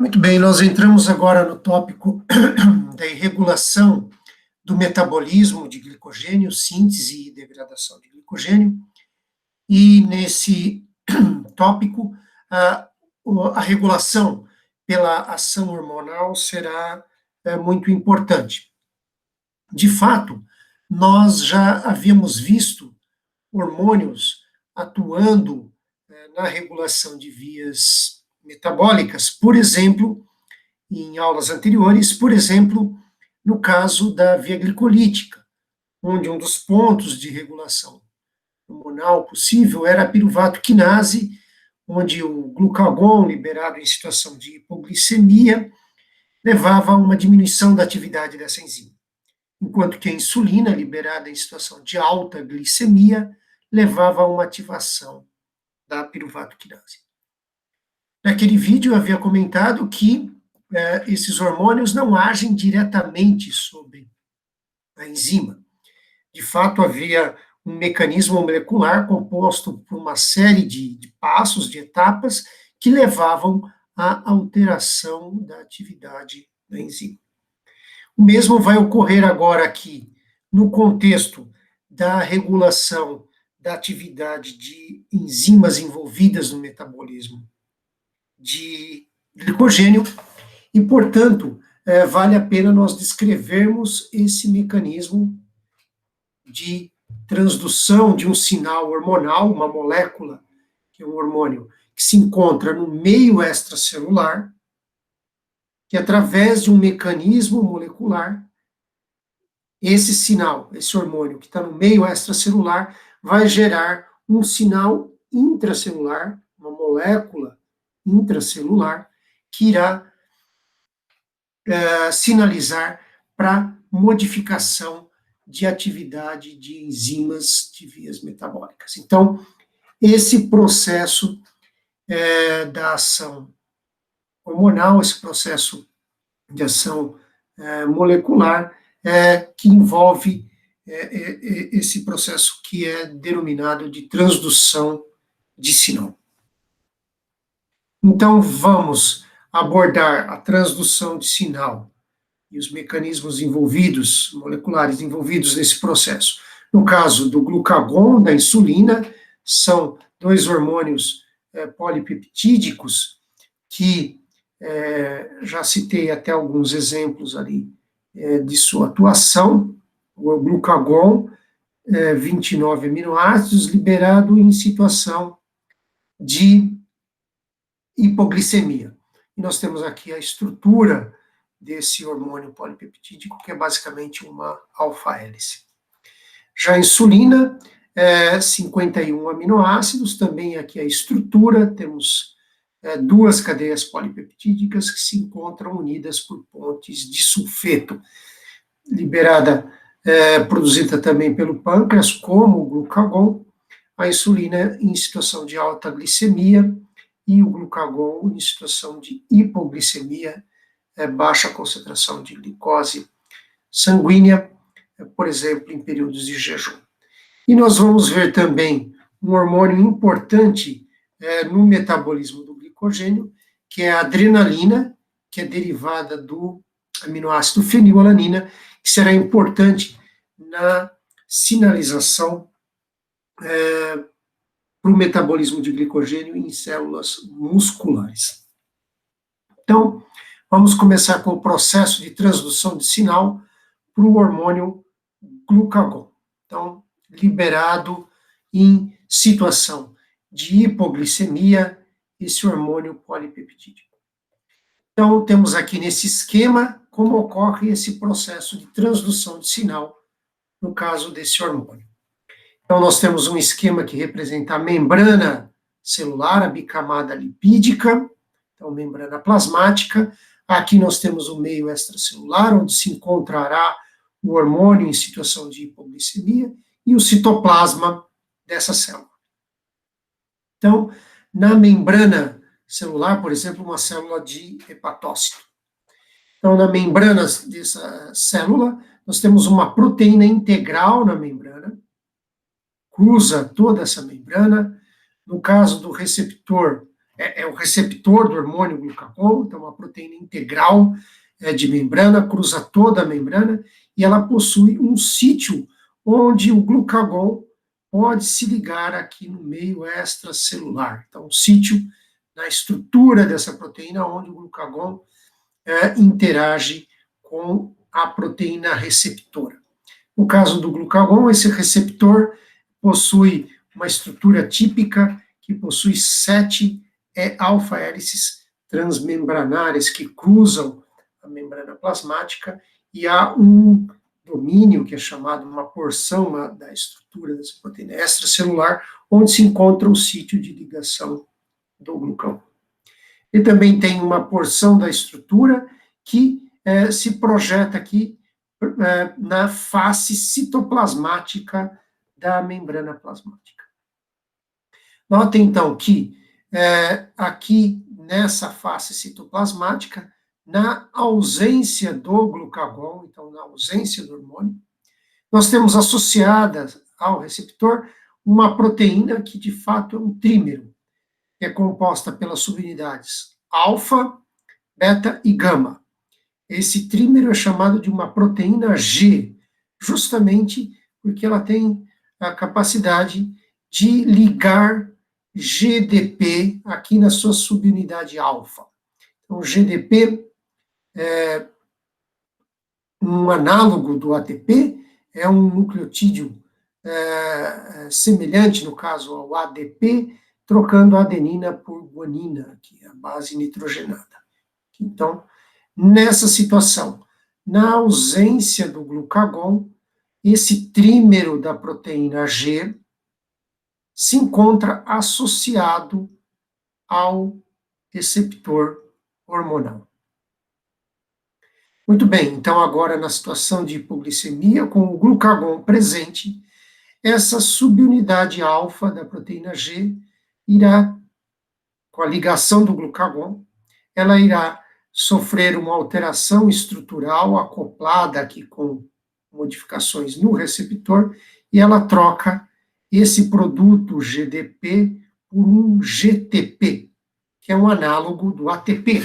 Muito bem, nós entramos agora no tópico da irregulação do metabolismo de glicogênio, síntese e degradação de glicogênio, e nesse tópico a regulação pela ação hormonal será muito importante. De fato, nós já havíamos visto hormônios atuando na regulação de vias metabólicas, por exemplo, em aulas anteriores, por exemplo, no caso da via glicolítica, onde um dos pontos de regulação hormonal possível era a piruvato quinase, onde o glucagon liberado em situação de hipoglicemia levava a uma diminuição da atividade dessa enzima, enquanto que a insulina liberada em situação de alta glicemia levava a uma ativação da piruvato quinase. Naquele vídeo eu havia comentado que esses hormônios não agem diretamente sobre a enzima. De fato, havia um mecanismo molecular composto por uma série de passos, de etapas, que levavam à alteração da atividade da enzima. O mesmo vai ocorrer agora aqui, no contexto da regulação da atividade de enzimas envolvidas no metabolismo de glicogênio, e, portanto, vale a pena nós descrevermos esse mecanismo de transdução de um sinal hormonal, uma molécula, que é um hormônio, que se encontra no meio extracelular, que através de um mecanismo molecular, esse sinal, esse hormônio que está no meio extracelular, vai gerar um sinal intracelular, uma molécula intracelular, que irá sinalizar para modificação de atividade de enzimas de vias metabólicas. Então, esse processo da ação hormonal, esse processo de ação molecular, que envolve esse processo que é denominado de transdução de sinal. Então, vamos abordar a transdução de sinal e os mecanismos envolvidos, moleculares envolvidos nesse processo. No caso do glucagon, da insulina, são dois hormônios polipeptídicos que já citei até alguns exemplos ali de sua atuação. O glucagon, 29 aminoácidos, liberado em situação de hipoglicemia. E nós temos aqui a estrutura desse hormônio polipeptídico, que é basicamente uma alfa-hélice. Já a insulina, 51 aminoácidos, também aqui a estrutura, temos duas cadeias polipeptídicas que se encontram unidas por pontes de sulfeto, liberada, produzida também pelo pâncreas, como o glucagon, a insulina em situação de alta glicemia, e o glucagon em situação de hipoglicemia, baixa concentração de glicose sanguínea, por exemplo, em períodos de jejum. E nós vamos ver também um hormônio importante no metabolismo do glicogênio, que é a adrenalina, que é derivada do aminoácido fenilalanina, que será importante na sinalização para o metabolismo de glicogênio em células musculares. Então, vamos começar com o processo de transdução de sinal para o hormônio glucagon. Então, liberado em situação de hipoglicemia, esse hormônio polipeptídico. Então, temos aqui nesse esquema como ocorre esse processo de transdução de sinal no caso desse hormônio. Então, nós temos um esquema que representa a membrana celular, a bicamada lipídica, então, membrana plasmática. Aqui nós temos o meio extracelular, onde se encontrará o hormônio em situação de hipoglicemia, e o citoplasma dessa célula. Então, na membrana celular, por exemplo, uma célula de hepatócito. Então, na membrana dessa célula, nós temos uma proteína integral na membrana, cruza toda essa membrana. No caso do receptor é o receptor do hormônio glucagon, então uma proteína integral de membrana, cruza toda a membrana, e ela possui um sítio onde o glucagon pode se ligar aqui no meio extracelular. Então, um sítio na estrutura dessa proteína onde o glucagon interage com a proteína receptora. No caso do glucagon, esse receptor possui uma estrutura típica que possui 7 alfa-hélices transmembranares que cruzam a membrana plasmática, e há um domínio, que é chamado uma porção da estrutura dessa proteína extracelular, onde se encontra o sítio de ligação do glucagon. E também tem uma porção da estrutura que se projeta aqui na face citoplasmática da membrana plasmática. Notem, então, que aqui nessa face citoplasmática, na ausência do glucagon, então na ausência do hormônio, nós temos associada ao receptor uma proteína que de fato é um trímero, que é composta pelas subunidades alfa, beta e gama. Esse trímero é chamado de uma proteína G, justamente porque ela tem a capacidade de ligar GDP aqui na sua subunidade alfa. Então, GDP é um análogo do ATP, é um nucleotídeo semelhante, no caso, ao ADP, trocando a adenina por guanina, que é a base nitrogenada. Então, nessa situação, na ausência do glucagon, esse trímero da proteína G se encontra associado ao receptor hormonal. Muito bem, então agora na situação de hipoglicemia, com o glucagon presente, essa subunidade alfa da proteína G irá, com a ligação do glucagon, ela irá sofrer uma alteração estrutural acoplada aqui com modificações no receptor, e ela troca esse produto GDP por um GTP, que é um análogo do ATP,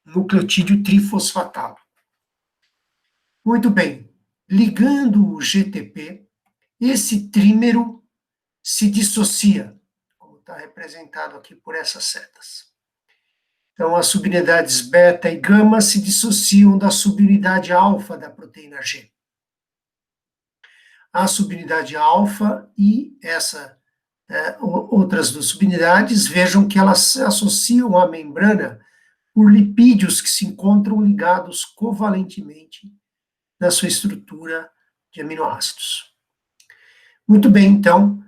nucleotídeo trifosfatado. Muito bem, ligando o GTP, esse trímero se dissocia, como está representado aqui por essas setas. Então, as subunidades beta e gama se dissociam da subunidade alfa da proteína G. A subunidade alfa e outras duas subunidades, vejam que elas se associam à membrana por lipídios que se encontram ligados covalentemente na sua estrutura de aminoácidos. Muito bem, então,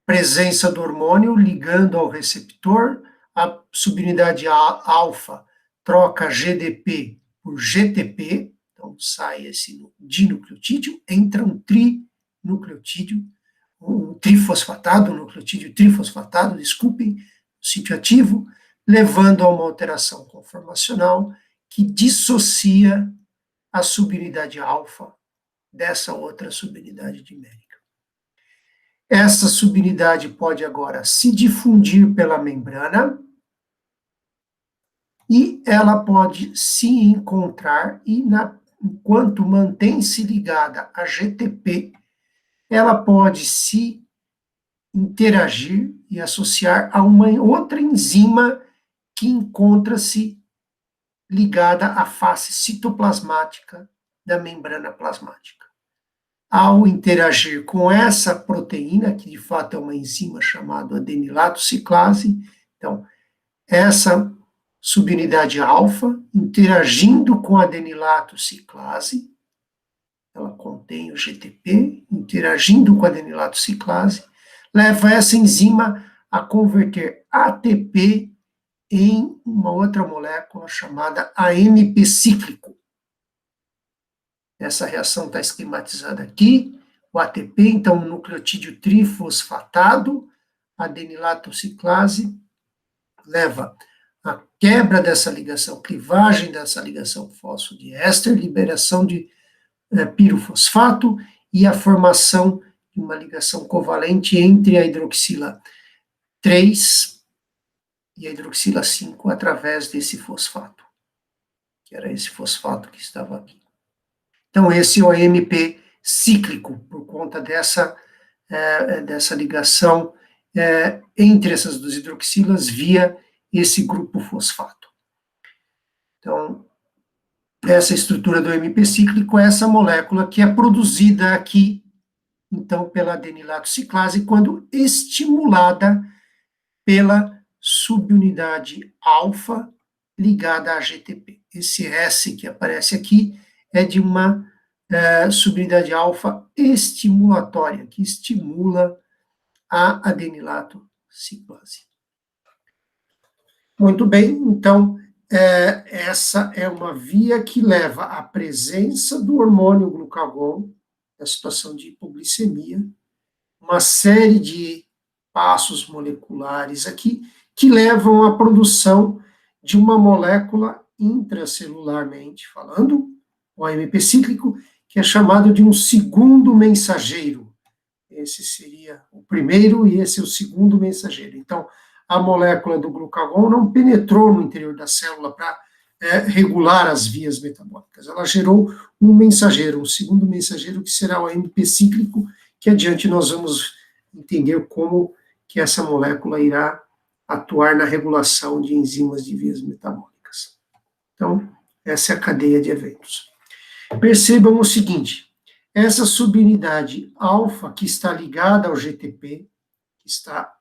presença do hormônio ligando ao receptor, a subunidade alfa troca GDP por GTP, então sai esse dinucleotídeo, entra um trinucleotídeo, um trifosfatado, um nucleotídeo trifosfatado, desculpem, sítio ativo, levando a uma alteração conformacional que dissocia a subunidade alfa dessa outra subunidade dimérica. Essa subunidade pode agora se difundir pela membrana e ela pode se encontrar e, enquanto mantém-se ligada a GTP, ela pode se interagir e associar a uma outra enzima que encontra-se ligada à face citoplasmática da membrana plasmática. Ao interagir com essa proteína, que de fato é uma enzima chamada adenilato ciclase, então, essa subunidade alfa, interagindo com a adenilato ciclase, ela contém o GTP, interagindo com a adenilato ciclase, leva essa enzima a converter ATP em uma outra molécula chamada AMP cíclico. Essa reação está esquematizada aqui, o ATP, então, um nucleotídeo trifosfatado, adenilato ciclase, leva a quebra dessa ligação, clivagem dessa ligação fosfodiéster, liberação de pirofosfato e a formação de uma ligação covalente entre a hidroxila 3 e a hidroxila 5 através desse fosfato, que era esse fosfato que estava aqui. Então, esse é o AMP cíclico, por conta dessa ligação entre essas duas hidroxilas via esse grupo fosfato. Então, essa estrutura do AMP cíclico é essa molécula que é produzida aqui, então, pela adenilato ciclase, quando estimulada pela subunidade alfa ligada a GTP. Esse S que aparece aqui é de uma subunidade alfa estimulatória, que estimula a adenilato ciclase. Muito bem, então, essa é uma via que leva à presença do hormônio glucagon, na situação de hipoglicemia, uma série de passos moleculares aqui, que levam à produção de uma molécula intracelularmente falando, o AMP cíclico, que é chamado de um segundo mensageiro. Esse seria o primeiro e esse é o segundo mensageiro. Então, a molécula do glucagon não penetrou no interior da célula para regular as vias metabólicas. Ela gerou um mensageiro, um segundo mensageiro, que será o AMP cíclico, que adiante nós vamos entender como que essa molécula irá atuar na regulação de enzimas de vias metabólicas. Então, essa é a cadeia de eventos. Percebam o seguinte, essa subunidade alfa que está ligada ao GTP, que está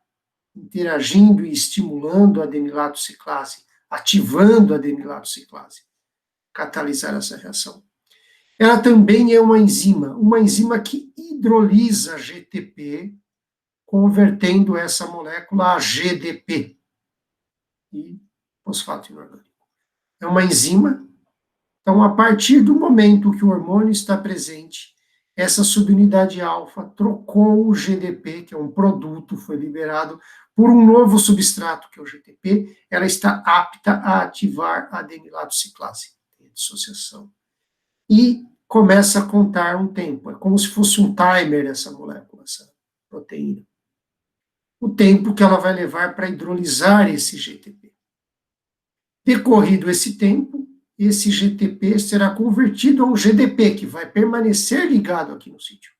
interagindo e estimulando a adenilato ciclase, ativando a adenilato ciclase, catalisar essa reação. Ela também é uma enzima que hidrolisa GTP, convertendo essa molécula a GDP, e fosfato inorgânico. É uma enzima, então, a partir do momento que o hormônio está presente, essa subunidade alfa trocou o GDP, que é um produto, foi liberado, por um novo substrato, que é o GTP, ela está apta a ativar a adenilato ciclase, tem a dissociação. E começa a contar um tempo, é como se fosse um timer essa molécula, essa proteína. O tempo que ela vai levar para hidrolisar esse GTP. Decorrido esse tempo, esse GTP será convertido a um GDP, que vai permanecer ligado aqui no sítio.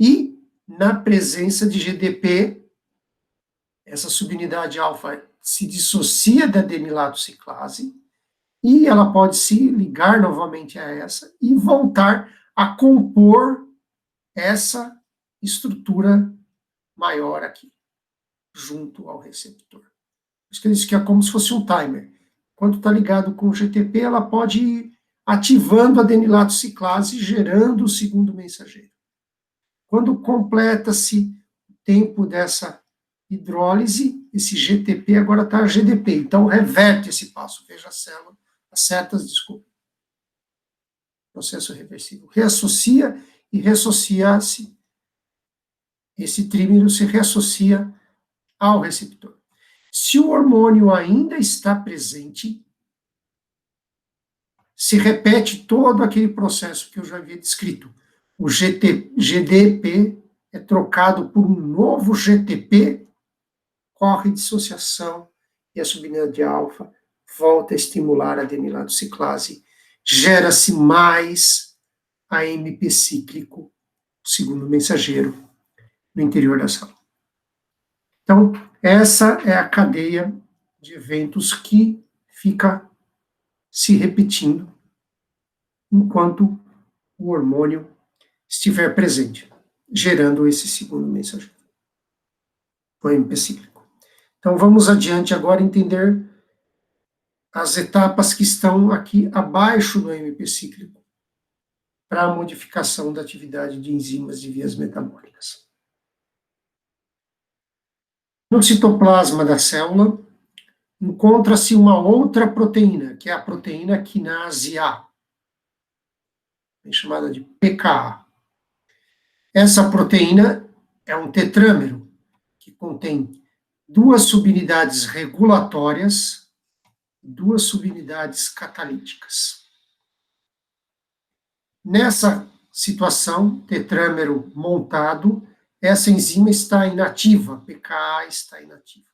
E, na presença de GDP, essa subunidade alfa se dissocia da adenilato ciclase, e ela pode se ligar novamente a essa e voltar a compor essa estrutura maior aqui, junto ao receptor. Por isso que eu disse que é como se fosse um timer. Quando está ligado com o GTP, ela pode ir ativando a adenilato ciclase, gerando o segundo mensageiro. Quando completa-se o tempo dessa hidrólise, esse GTP agora está GDP, então reverte esse passo, veja a célula, as setas, desculpa. Processo reversível. Reassocia e reassocia-se, esse trímero se reassocia ao receptor. Se o hormônio ainda está presente, se repete todo aquele processo que eu já havia descrito. O GDP é trocado por um novo GTP, corre dissociação e a subunidade alfa volta a estimular a adenilato ciclase, gera-se mais AMP cíclico, o segundo mensageiro, no interior da célula. Então, essa é a cadeia de eventos que fica se repetindo enquanto o hormônio estiver presente, gerando esse segundo mensageiro, o AMP cíclico. Então, vamos adiante agora entender as etapas que estão aqui abaixo do AMP cíclico para a modificação da atividade de enzimas de vias metabólicas. No citoplasma da célula, encontra-se uma outra proteína, que é a proteína quinase A, chamada de pKa. Essa proteína é um tetrâmero, que contém duas subunidades regulatórias e duas subunidades catalíticas. Nessa situação, tetrâmero montado, essa enzima está inativa, pKa está inativa.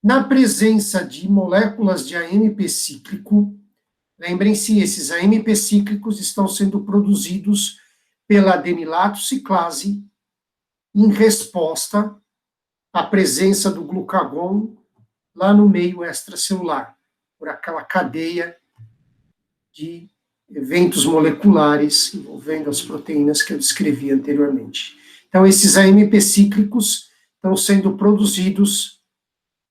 Na presença de moléculas de AMP cíclico, lembrem-se, esses AMP cíclicos estão sendo produzidos pela adenilato ciclase em resposta à presença do glucagon lá no meio extracelular, por aquela cadeia de eventos moleculares envolvendo as proteínas que eu descrevi anteriormente. Então, esses AMP cíclicos estão sendo produzidos,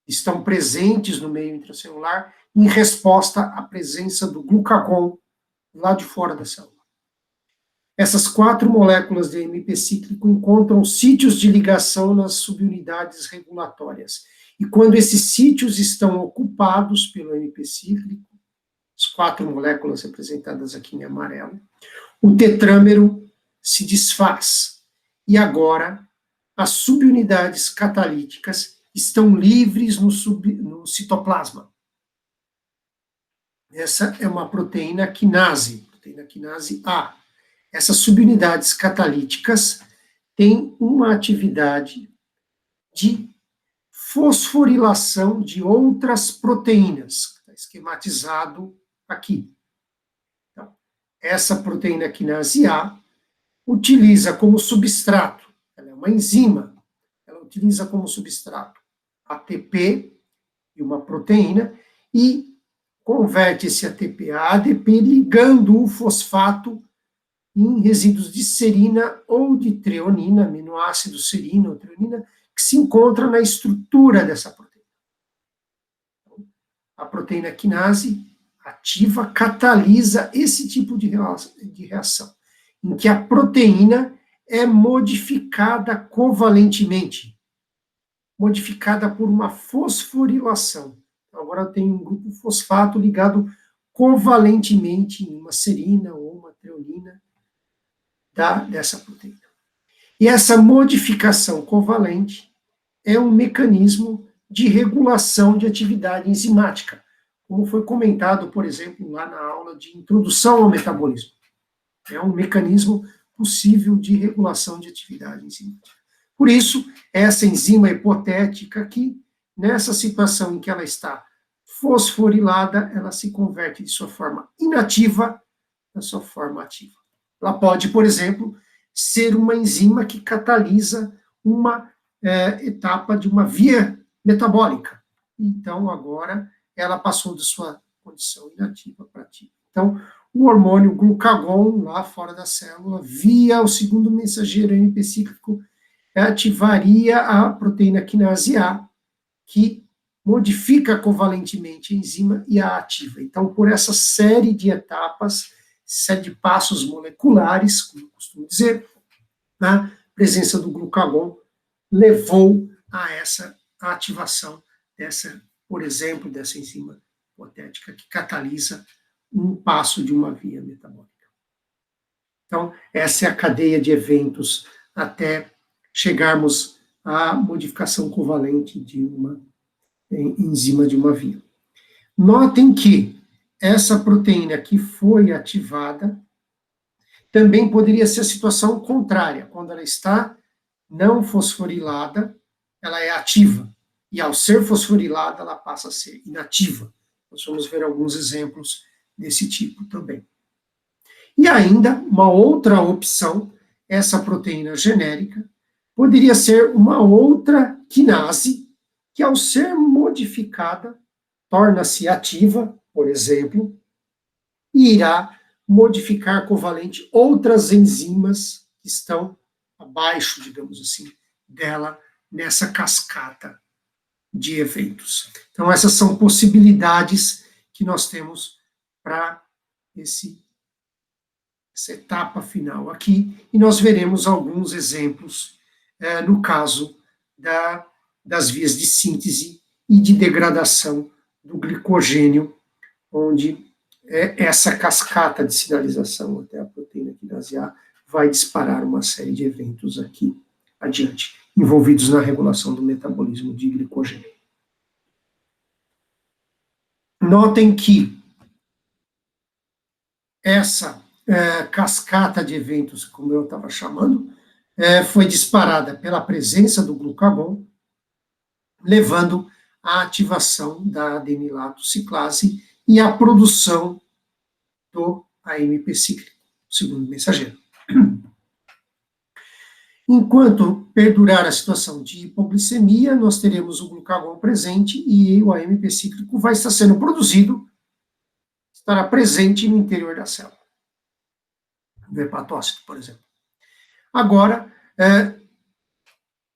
estão presentes no meio intracelular em resposta à presença do glucagon lá de fora da célula. Essas 4 moléculas de AMP cíclico encontram sítios de ligação nas subunidades regulatórias. E quando esses sítios estão ocupados pelo AMP cíclico, as 4 moléculas representadas aqui em amarelo, o tetrâmero se desfaz. E agora, as subunidades catalíticas estão livres no citoplasma. Essa é uma proteína quinase A. Essas subunidades catalíticas têm uma atividade de fosforilação de outras proteínas, está esquematizado aqui. Então, essa proteína quinase A utiliza como substrato, ela é uma enzima, ela utiliza como substrato ATP e uma proteína e converte esse ATP a ADP ligando o fosfato em resíduos de serina ou de treonina, aminoácido serina ou treonina, que se encontram na estrutura dessa proteína. Então, a proteína quinase ativa catalisa esse tipo de reação, em que a proteína é modificada covalentemente, modificada por uma fosforilação. Então, agora tem um grupo fosfato ligado covalentemente em uma serina ou uma treonina dessa proteína. E essa modificação covalente é um mecanismo de regulação de atividade enzimática, como foi comentado, por exemplo, lá na aula de introdução ao metabolismo. É um mecanismo possível de regulação de atividade enzimática. Por isso, essa enzima hipotética aqui, nessa situação em que ela está fosforilada, ela se converte de sua forma inativa para sua forma ativa. Ela pode, por exemplo, ser uma enzima que catalisa uma etapa de uma via metabólica. Então, agora, ela passou de sua condição inativa para ativa. Então, o hormônio glucagon, lá fora da célula, via o segundo mensageiro AMP cíclico, ativaria a proteína quinase A, que modifica covalentemente a enzima e a ativa. Então, por essa série de etapas, série de passos moleculares, como eu costumo dizer, a presença do glucagon levou a essa ativação dessa, por exemplo, dessa enzima hipotética que catalisa um passo de uma via metabólica. Então, essa é a cadeia de eventos até chegarmos à modificação covalente de uma enzima de uma via. Notem que essa proteína que foi ativada também poderia ser a situação contrária, quando ela está não fosforilada, ela é ativa, e ao ser fosforilada, ela passa a ser inativa. Nós vamos ver alguns exemplos desse tipo também. E ainda, uma outra opção, essa proteína genérica, poderia ser uma outra quinase, que ao ser modificada, torna-se ativa, por exemplo, e irá modificar covalente outras enzimas que estão abaixo, digamos assim, dela, nessa cascata de eventos. Então, essas são possibilidades que nós temos para essa etapa final aqui, e nós veremos alguns exemplos no caso das vias de síntese e de degradação do glicogênio, onde essa cascata de sinalização até a proteína quinase A vai disparar uma série de eventos aqui adiante, envolvidos na regulação do metabolismo de glicogênio. Notem que essa cascata de eventos, como eu estava chamando, foi disparada pela presença do glucagon, levando a ativação da adenilato ciclase e a produção do AMP cíclico, segundo mensageiro. Enquanto perdurar a situação de hipoglicemia, nós teremos o glucagon presente e o AMP cíclico vai estar sendo produzido, estará presente no interior da célula, do hepatócito, por exemplo. Agora,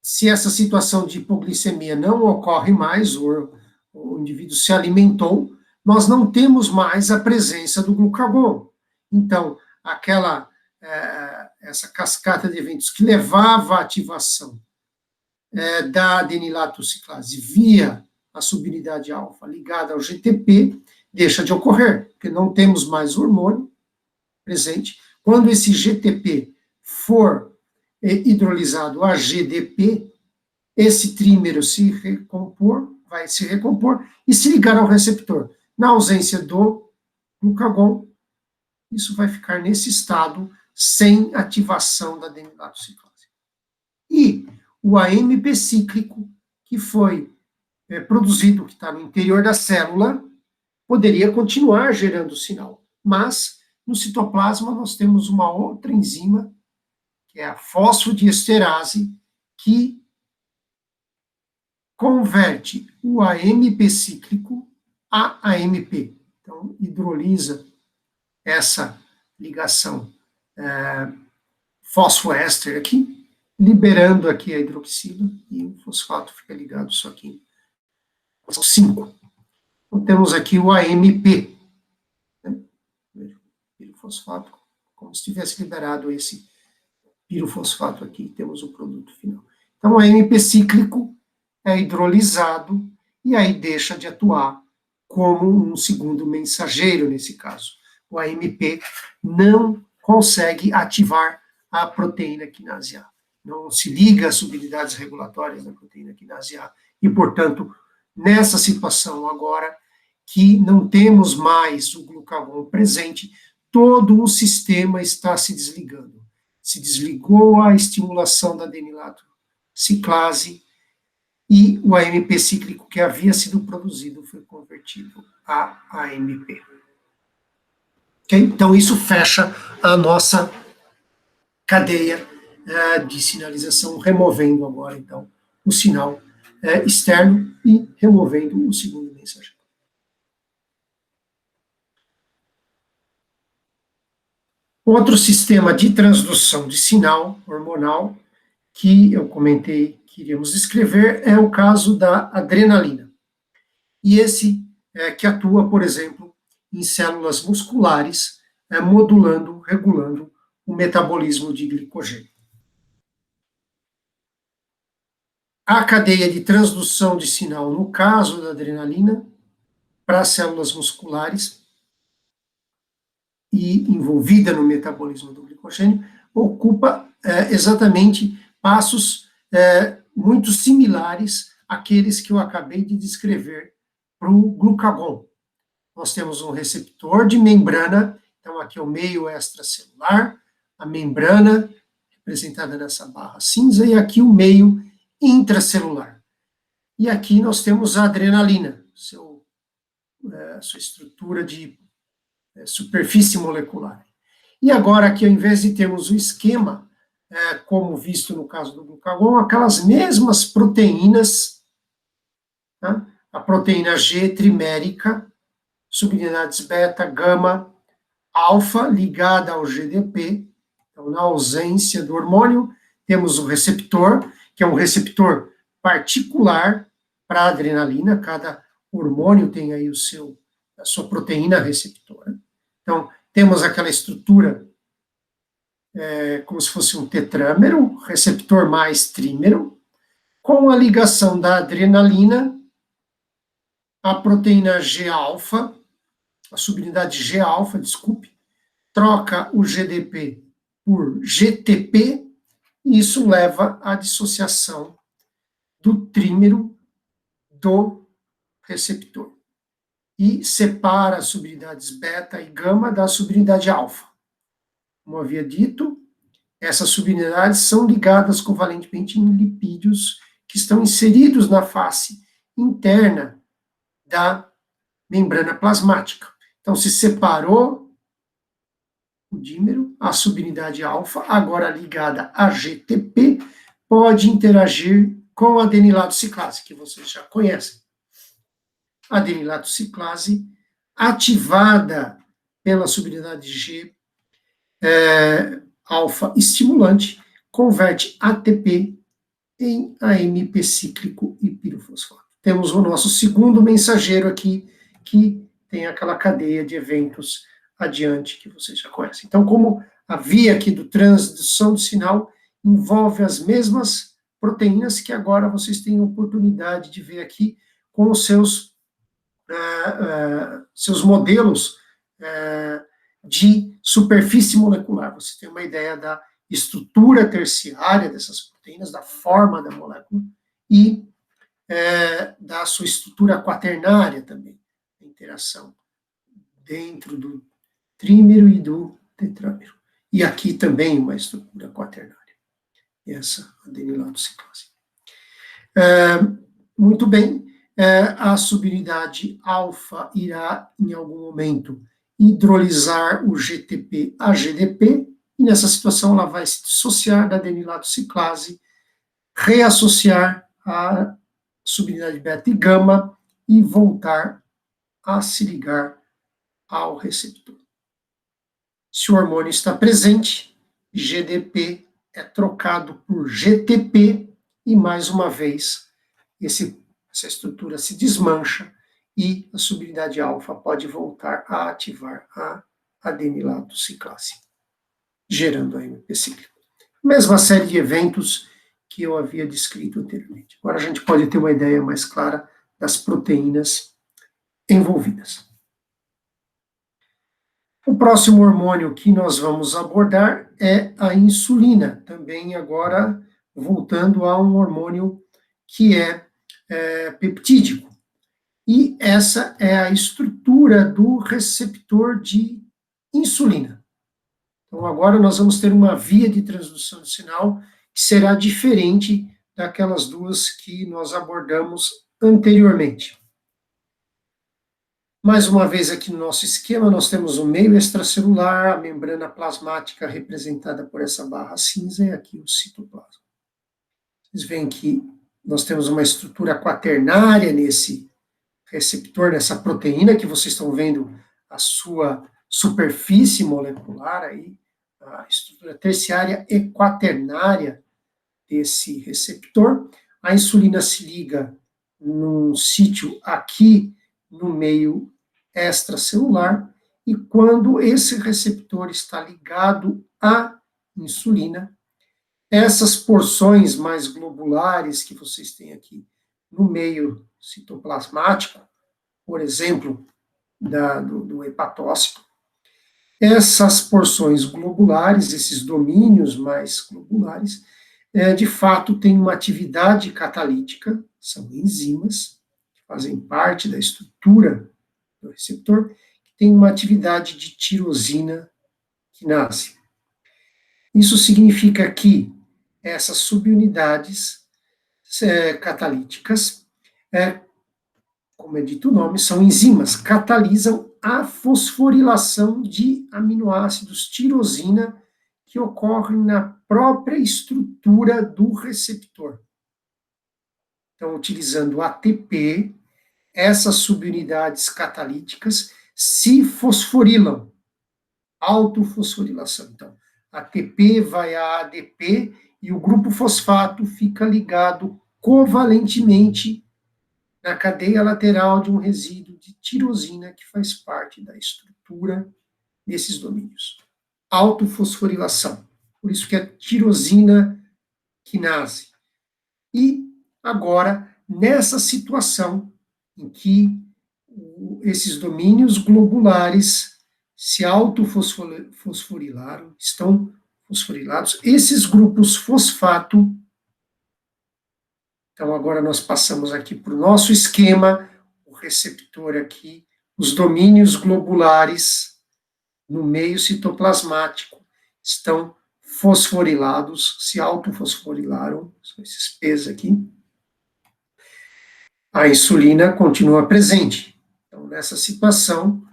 se essa situação de hipoglicemia não ocorre mais, o indivíduo se alimentou, nós não temos mais a presença do glucagon. Então, essa cascata de eventos que levava à ativação da adenilato ciclase via a subunidade alfa ligada ao GTP, deixa de ocorrer, porque não temos mais o hormônio presente. Quando esse GTP for hidrolisado a GDP, esse trímero vai se recompor e se ligar ao receptor. Na ausência do glucagon, isso vai ficar nesse estado sem ativação da adenilato ciclase. E o AMP cíclico, que foi produzido, que está no interior da célula, poderia continuar gerando sinal, mas no citoplasma nós temos uma outra enzima, que é a fosfodiesterase, que converte o AMP cíclico a AMP. Então, hidrolisa essa ligação fosfoéster aqui, liberando aqui a hidroxila, e o fosfato fica ligado só aqui. São 5. Então, temos aqui o AMP, né? Pirofosfato, como se tivesse liberado esse pirofosfato aqui, temos o produto final. Então, o AMP cíclico é hidrolisado e aí deixa de atuar como um segundo mensageiro nesse caso. O AMP não consegue ativar a proteína quinase A, não se liga às subunidades regulatórias da proteína quinase A, e, portanto, nessa situação agora, que não temos mais o glucagon presente, todo o sistema está se desligando. Se desligou a estimulação da adenilato ciclase e o AMP cíclico que havia sido produzido foi convertido a AMP. Okay? Então, isso fecha a nossa cadeia de sinalização, removendo agora, então, o sinal externo e removendo o segundo mensageiro. Outro sistema de transdução de sinal hormonal que eu comentei que iríamos descrever é o caso da adrenalina. E esse que atua, por exemplo, em células musculares, modulando, regulando o metabolismo de glicogênio. A cadeia de transdução de sinal, no caso da adrenalina, para células musculares e envolvida no metabolismo do glicogênio, ocupa exatamente passos muito similares àqueles que eu acabei de descrever para o glucagon. Nós temos um receptor de membrana, então aqui é o meio extracelular, a membrana, representada nessa barra cinza, e aqui o meio intracelular. E aqui nós temos a adrenalina, sua estrutura de superfície molecular. E agora aqui, ao invés de termos o esquema, como visto no caso do glucagon, aquelas mesmas proteínas, tá? A proteína G trimérica, subunidades beta, gama, alfa, ligada ao GDP. Então, na ausência do hormônio, temos o receptor, que é um receptor particular para a adrenalina, cada hormônio tem aí a sua proteína receptora. Então, temos aquela estrutura como se fosse um tetrâmero, receptor mais trímero, com a ligação da adrenalina à proteína G-alfa, a subunidade G-alfa, desculpe, troca o GDP por GTP, e isso leva à dissociação do trímero do receptor. E separa as subunidades beta e gama da subunidade alfa. Como havia dito, essas subunidades são ligadas covalentemente em lipídios que estão inseridos na face interna da membrana plasmática. Então, se separou o dímero, a subunidade alfa, agora ligada a GTP, pode interagir com a adenilato ciclase, que vocês já conhecem. A adenilato ciclase, ativada pela subunidade G, alfa estimulante, converte ATP em AMP cíclico e pirofosfato. Temos o nosso segundo mensageiro aqui, que tem aquela cadeia de eventos adiante que vocês já conhecem. Então, como a via aqui do transdução do sinal envolve as mesmas proteínas que agora vocês têm a oportunidade de ver aqui com os seus modelos de superfície molecular. Você tem uma ideia da estrutura terciária dessas proteínas, da forma da molécula e da sua estrutura quaternária também, a interação dentro do trímero e do tetrâmero. E aqui também uma estrutura quaternária, essa adenilato ciclase. Muito bem, a subunidade alfa irá, em algum momento, hidrolisar o GTP a GDP, e nessa situação ela vai se dissociar da adenilato ciclase, reassociar a subunidade beta e gama e voltar a se ligar ao receptor. Se o hormônio está presente, GDP é trocado por GTP e, mais uma vez, essa estrutura se desmancha e a subunidade alfa pode voltar a ativar a adenilato ciclase, gerando a AMP cíclico. Mesma série de eventos que eu havia descrito anteriormente. Agora a gente pode ter uma ideia mais clara das proteínas envolvidas. O próximo hormônio que nós vamos abordar é a insulina, também agora voltando a um hormônio que é peptídico. E essa é a estrutura do receptor de insulina. Então, agora nós vamos ter uma via de transdução de sinal que será diferente daquelas duas que nós abordamos anteriormente. Mais uma vez aqui no nosso esquema, nós temos o meio extracelular, a membrana plasmática representada por essa barra cinza, e aqui o citoplasma. Vocês veem que nós temos uma estrutura quaternária nesse receptor, nessa proteína, que vocês estão vendo a sua superfície molecular aí, a estrutura terciária e quaternária desse receptor. A insulina se liga num sítio aqui no meio extracelular, e quando esse receptor está ligado à insulina, essas porções mais globulares que vocês têm aqui no meio citoplasmático, por exemplo, do hepatócito, essas porções globulares, esses domínios mais globulares, de fato têm uma atividade catalítica, são enzimas, que fazem parte da estrutura do receptor, que tem uma atividade de tirosina quinase. Isso significa que essas subunidades catalíticas, como é dito o nome, são enzimas, catalisam a fosforilação de aminoácidos tirosina que ocorrem na própria estrutura do receptor. Então, utilizando ATP, essas subunidades catalíticas se fosforilam, autofosforilação. Então, ATP vai a ADP e o grupo fosfato fica ligado covalentemente na cadeia lateral de um resíduo de tirosina que faz parte da estrutura desses domínios. Autofosforilação, por isso que é tirosina quinase. E agora, nessa situação em que esses domínios globulares se autofosforilaram, estão fosforilados, esses grupos fosfato. Então, agora nós passamos aqui para o nosso esquema, o receptor aqui, os domínios globulares no meio citoplasmático estão fosforilados, se autofosforilaram, são esses P's aqui. a insulina continua presente. Então, nessa situação,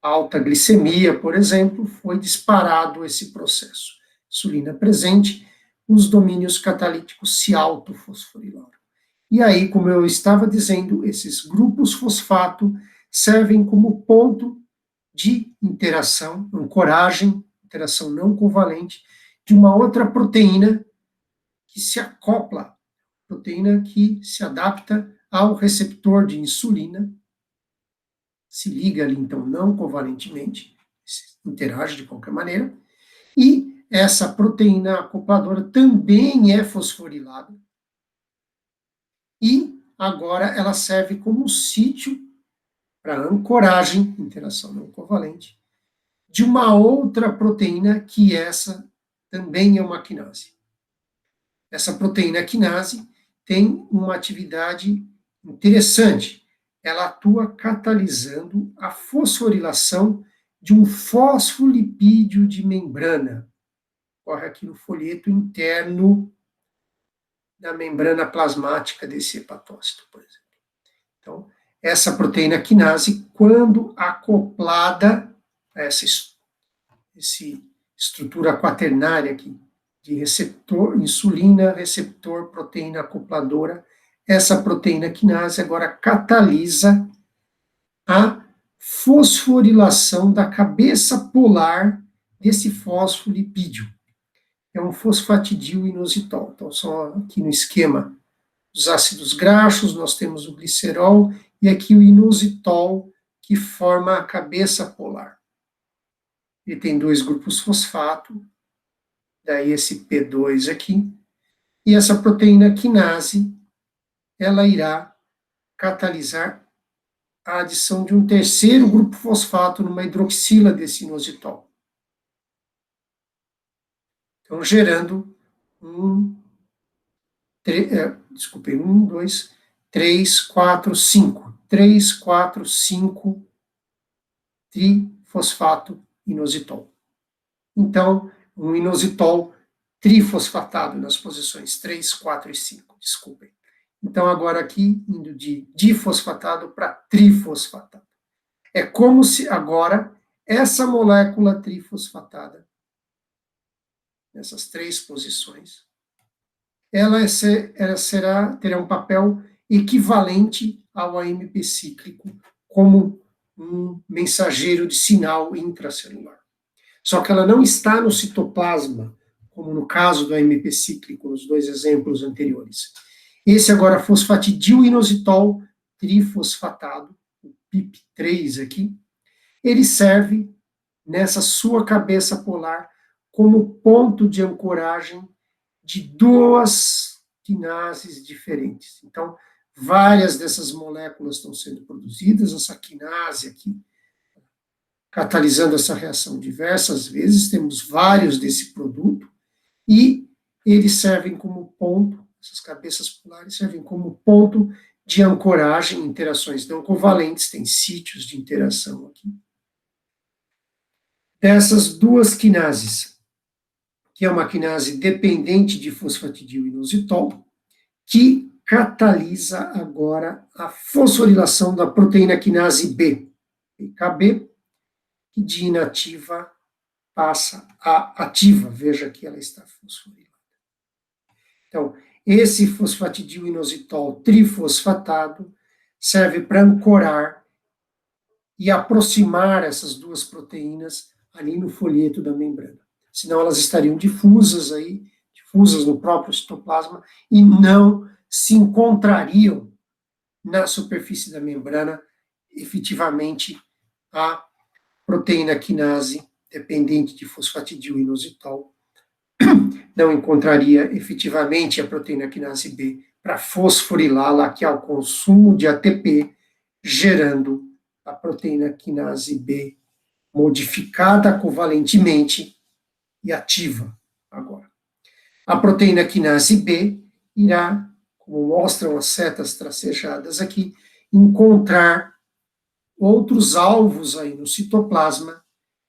alta glicemia, por exemplo, foi disparado esse processo. Insulina presente, os domínios catalíticos se autofosforilaram. E aí, como eu estava dizendo, esses grupos fosfato servem como ponto de interação, ancoragem, interação não covalente, de uma outra proteína que se acopla, proteína que se adapta ao receptor de insulina, se liga ali, então, não covalentemente, interage de qualquer maneira, e essa proteína acopladora também é fosforilada, e agora ela serve como sítio para ancoragem, interação não covalente, de uma outra proteína que essa também é uma quinase. Essa proteína quinase tem uma atividade interessante. Ela atua catalisando a fosforilação de um fosfolipídio de membrana. Ocorre aqui no folheto interno da membrana plasmática desse hepatócito, por exemplo. Então, essa proteína quinase, quando acoplada a essa estrutura quaternária aqui, de receptor, insulina, receptor, proteína acopladora, essa proteína quinase agora catalisa a fosforilação da cabeça polar desse fosfolipídio. É um fosfatidil-inositol. Então, só aqui no esquema dos ácidos graxos, nós temos o glicerol, e aqui o inositol, que forma a cabeça polar. Ele tem 2 grupos fosfato, daí esse P2 aqui, e essa proteína quinase, ela irá catalisar a adição de um terceiro grupo fosfato numa hidroxila desse inositol. Então, gerando 1, 2, 3, 4, 5. 3, 4, 5 trifosfato inositol. Então, um inositol trifosfatado nas posições 3, 4 e 5, desculpem. Então, agora aqui, indo de difosfatado para trifosfatado. É como se agora essa molécula trifosfatada, nessas 3 posições, ela terá um papel equivalente ao AMP cíclico, como um mensageiro de sinal intracelular. Só que ela não está no citoplasma, como no caso do AMP cíclico, nos 2 exemplos anteriores. Esse agora fosfatidil-inositol trifosfatado, o PIP3 aqui, ele serve nessa sua cabeça polar como ponto de ancoragem de 2 quinases diferentes. Então, várias dessas moléculas estão sendo produzidas, essa quinase aqui, catalisando essa reação diversas vezes, temos vários desse produto, e eles servem como ponto, essas cabeças polares servem como ponto de ancoragem, interações não covalentes, tem sítios de interação aqui. Dessas 2 quinases, que é uma quinase dependente de fosfatidil-inositol, que catalisa agora a fosforilação da proteína quinase B, PKB, que de inativa passa a ativa. Veja que ela está fosforilada. Então, esse fosfatidil-inositol trifosfatado serve para ancorar e aproximar essas 2 proteínas ali no folheto da membrana. Senão elas estariam difusas no próprio citoplasma e não se encontrariam na superfície da membrana, efetivamente, a proteína quinase dependente de fosfatidil-inositol não encontraria efetivamente a proteína quinase B para fosforilá-la aqui ao consumo de ATP, gerando a proteína quinase B modificada covalentemente e ativa agora. A proteína quinase B irá, como mostram as setas tracejadas aqui, encontrar outros alvos aí no citoplasma,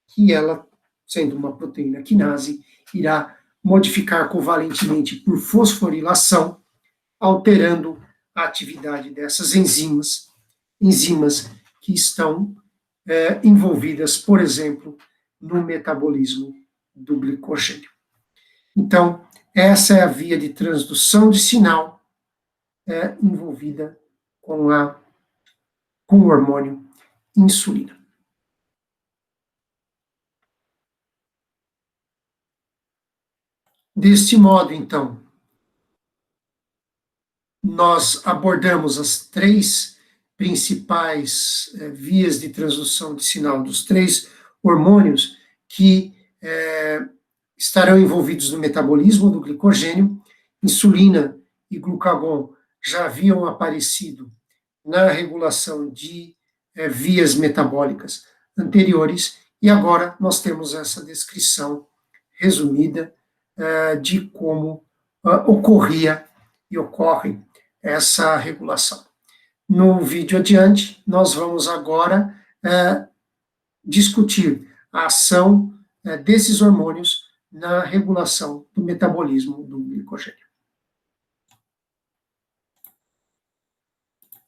que ela, sendo uma proteína quinase, irá modificar covalentemente por fosforilação, alterando a atividade dessas enzimas que estão envolvidas, por exemplo, no metabolismo do glicogênio. Então, essa é a via de transdução de sinal envolvida com o hormônio insulina. Deste modo, então, nós abordamos as três principais vias de transdução de sinal dos três hormônios que estarão envolvidos no metabolismo do glicogênio. Insulina e glucagon já haviam aparecido na regulação de vias metabólicas anteriores, e agora nós temos essa descrição resumida de como ocorria e ocorre essa regulação. No vídeo adiante, nós vamos agora discutir a ação desses hormônios na regulação do metabolismo do glicogênio.